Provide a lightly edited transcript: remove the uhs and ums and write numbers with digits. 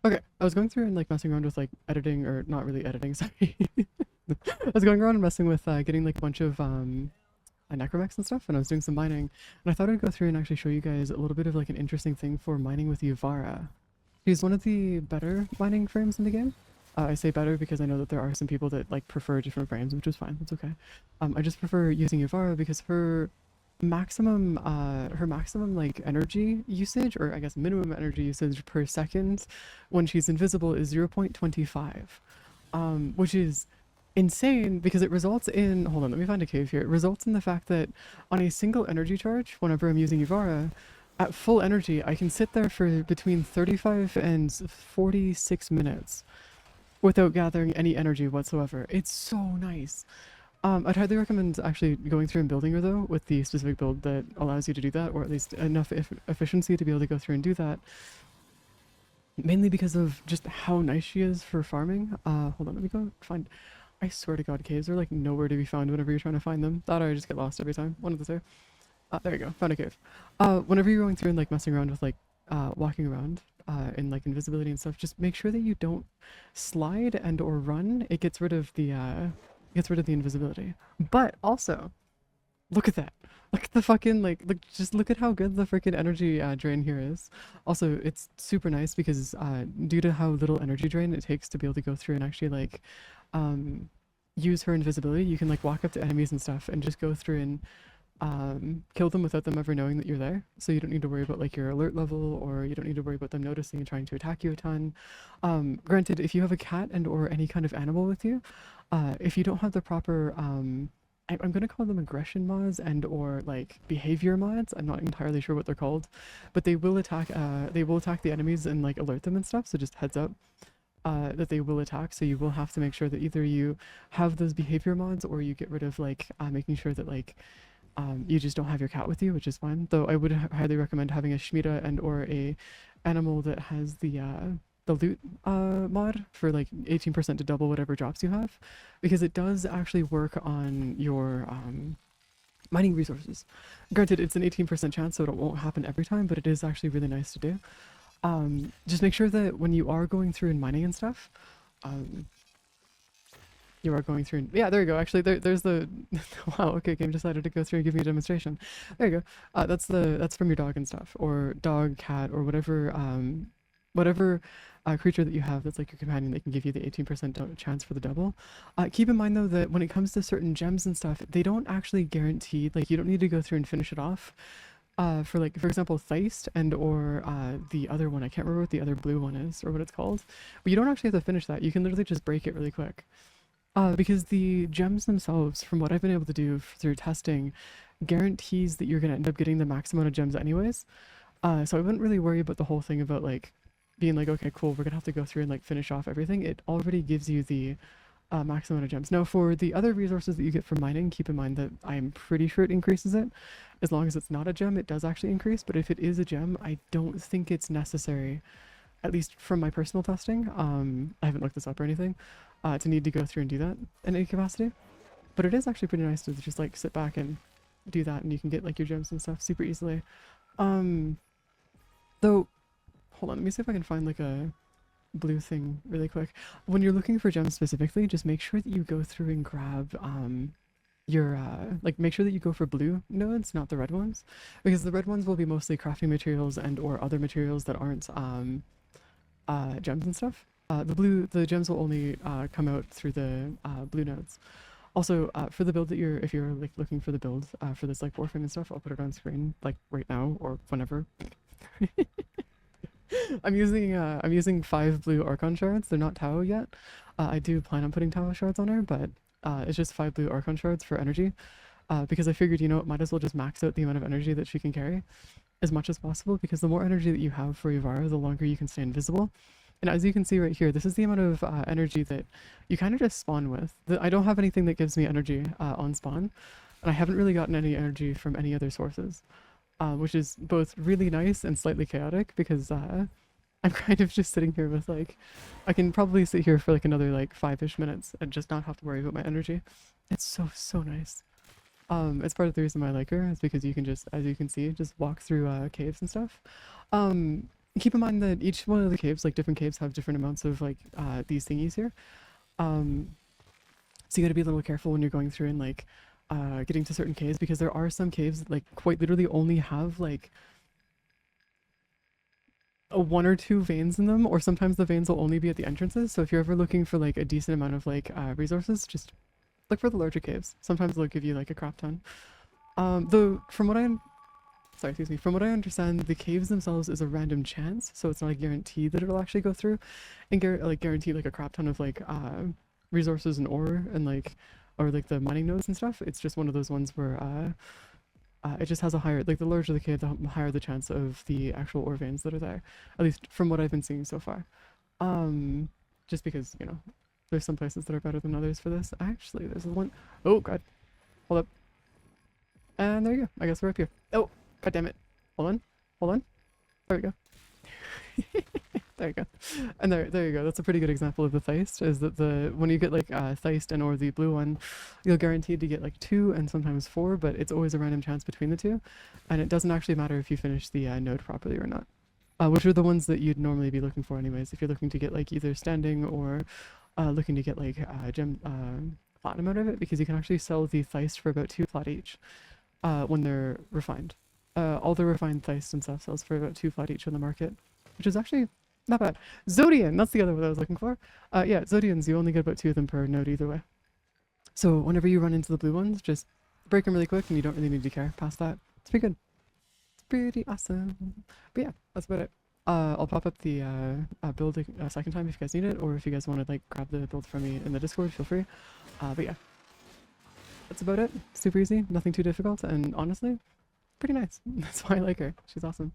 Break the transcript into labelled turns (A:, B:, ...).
A: Okay, I was going through and like messing around with like editing, or not really editing, sorry. I was going around and messing with getting like a bunch of necromex and stuff, and I was doing some mining, and I thought I'd go through and actually show you guys a little bit of like an interesting thing for mining with Ivara. She's one of the better mining frames in the game. I say better because I know that there are some people that like prefer different frames, which is fine. That's okay. I just prefer using Ivara because her maximum like energy usage, or I guess minimum energy usage per second when she's invisible is 0.25, which is insane because it results in, hold on, let me find a cave here. It results in the fact that on a single energy charge, whenever I'm using Ivara, at full energy, I can sit there for between 35 and 46 minutes without gathering any energy whatsoever. It's so nice. I'd highly recommend actually going through and building her though with the specific build that allows you to do that, or at least enough efficiency to be able to go through and do that. Mainly because of just how nice she is for farming. Hold on, let me go find. I swear to God, caves are like nowhere to be found whenever you're trying to find them. That or I just get lost every time. One of the two. There you go, found a cave. Whenever you're going through and like messing around with like walking around in like invisibility and stuff, just make sure that you don't slide and or run. It gets rid of the invisibility. But also, look at that. Look at the fucking like just look at how good the freaking energy drain here is. Also, it's super nice because due to how little energy drain it takes to be able to go through and actually like um use her invisibility, you can like walk up to enemies and stuff and just go through and kill them without them ever knowing that you're there. So you don't need to worry about like your alert level, or you don't need to worry about them noticing and trying to attack you a ton. Granted, if you have a cat and or any kind of animal with you, if you don't have the proper I'm gonna call them aggression mods and or like behavior mods. I'm not entirely sure what they're called, but they will attack the enemies and like alert them and stuff. So just heads up that they will attack. So you will have to make sure that either you have those behavior mods or you get rid of like making sure that like you just don't have your cat with you, which is fine. Though I would highly recommend having a Shemitah and or a animal that has the loot mod for like 18% to double whatever drops you have, because it does actually work on your mining resources. Granted, it's an 18% chance, so it won't happen every time, but it is actually really nice to do. Just make sure that when you are going through and mining and stuff, um, you are going through. Yeah, there you go. Actually, there's the. Wow. Okay, game decided to go through and give me a demonstration. There you go. That's from your dog and stuff, or dog, cat, or whatever. Whatever creature that you have that's like your companion that can give you the 18% chance for the double. Keep in mind though that when it comes to certain gems and stuff, they don't actually guarantee. Like you don't need to go through and finish it off. For like for example, Theist and or the other one. I can't remember what the other blue one is or what it's called. But you don't actually have to finish that. You can literally just break it really quick. Because the gems themselves, from what I've been able to do through testing, guarantees that you're going to end up getting the max amount of gems anyways. So I wouldn't really worry about the whole thing about like being like, okay, cool, we're going to have to go through and like finish off everything. It already gives you the max amount of gems. Now for the other resources that you get from mining, keep in mind that I'm pretty sure it increases it. As long as it's not a gem, it does actually increase. But if it is a gem, I don't think it's necessary, at least from my personal testing. I haven't looked this up or anything, to need to go through and do that in any capacity. But it is actually pretty nice to just like sit back and do that, and you can get like your gems and stuff super easily. Um, though, hold on, let me see if I can find like a blue thing really quick. When you're looking for gems specifically, just make sure that you go through and grab your like make sure that you go for blue nodes, not the red ones, because the red ones will be mostly crafting materials and or other materials that aren't gems and stuff. The gems will only come out through the blue nodes. Also, for the build that if you're like looking for the build for this like warframe and stuff, I'll put it on screen like right now or whenever. I'm using 5 blue Archon shards. They're not Tau yet. I do plan on putting Tau shards on her, but it's just 5 blue Archon shards for energy. Because I figured, you know, it might as well just max out the amount of energy that she can carry as much as possible, because the more energy that you have for Ivara, the longer you can stay invisible. And as you can see right here, this is the amount of energy that you kind of just spawn with. I don't have anything that gives me energy on spawn, and I haven't really gotten any energy from any other sources, which is both really nice and slightly chaotic, because I'm kind of just sitting here with like, I can probably sit here for like another like 5-ish minutes and just not have to worry about my energy. It's so nice. It's part of the reason why I like her, is because you can just, as you can see, just walk through caves and stuff. keep in mind that each one of the caves, like different caves, have different amounts of like these thingies here. Um, so you got to be a little careful when you're going through and like getting to certain caves, because there are some caves that, like, quite literally only have like a one or two veins in them, or sometimes the veins will only be at the entrances. So if you're ever looking for like a decent amount of like resources, just look for the larger caves. Sometimes they'll give you like a crap ton. Though from what I sorry, excuse me, from what I understand, the caves themselves is a random chance, so it's not a guarantee that it'll actually go through, and guarantee like a crap ton of like resources and ore and like, or like the mining nodes and stuff. It's just one of those ones where it just has a higher, like the larger the cave, the higher the chance of the actual ore veins that are there. At least from what I've been seeing so far. Just because, you know, there's some places that are better than others for this. Actually, there's one. Oh god, hold up. And there you go. I guess we're up here. Oh, god damn it. Hold on. Hold on. There we go. There you go. And there you go. That's a pretty good example of the Theist, is that when you get like Theist and or the blue one, you'll guaranteed to get like 2 and sometimes 4, but it's always a random chance between the two. And it doesn't actually matter if you finish the node properly or not. Which are the ones that you'd normally be looking for anyways, if you're looking to get like either standing or looking to get like platinum out of it, because you can actually sell the Theist for about 2 plat each when they're refined. All the refined Theist and stuff sells for about 2 plat each on the market, which is actually not bad. Zodian, that's the other one I was looking for. Yeah, Zodians, you only get about 2 of them per node either way. So whenever you run into the blue ones, just break them really quick and you don't really need to care past that. It's pretty good. It's pretty awesome. But yeah, that's about it. I'll pop up the build a second time if you guys need it, or if you guys want to like grab the build from me in the Discord, feel free. But yeah, that's about it. Super easy, nothing too difficult, and honestly, pretty nice. That's why I like her. She's awesome.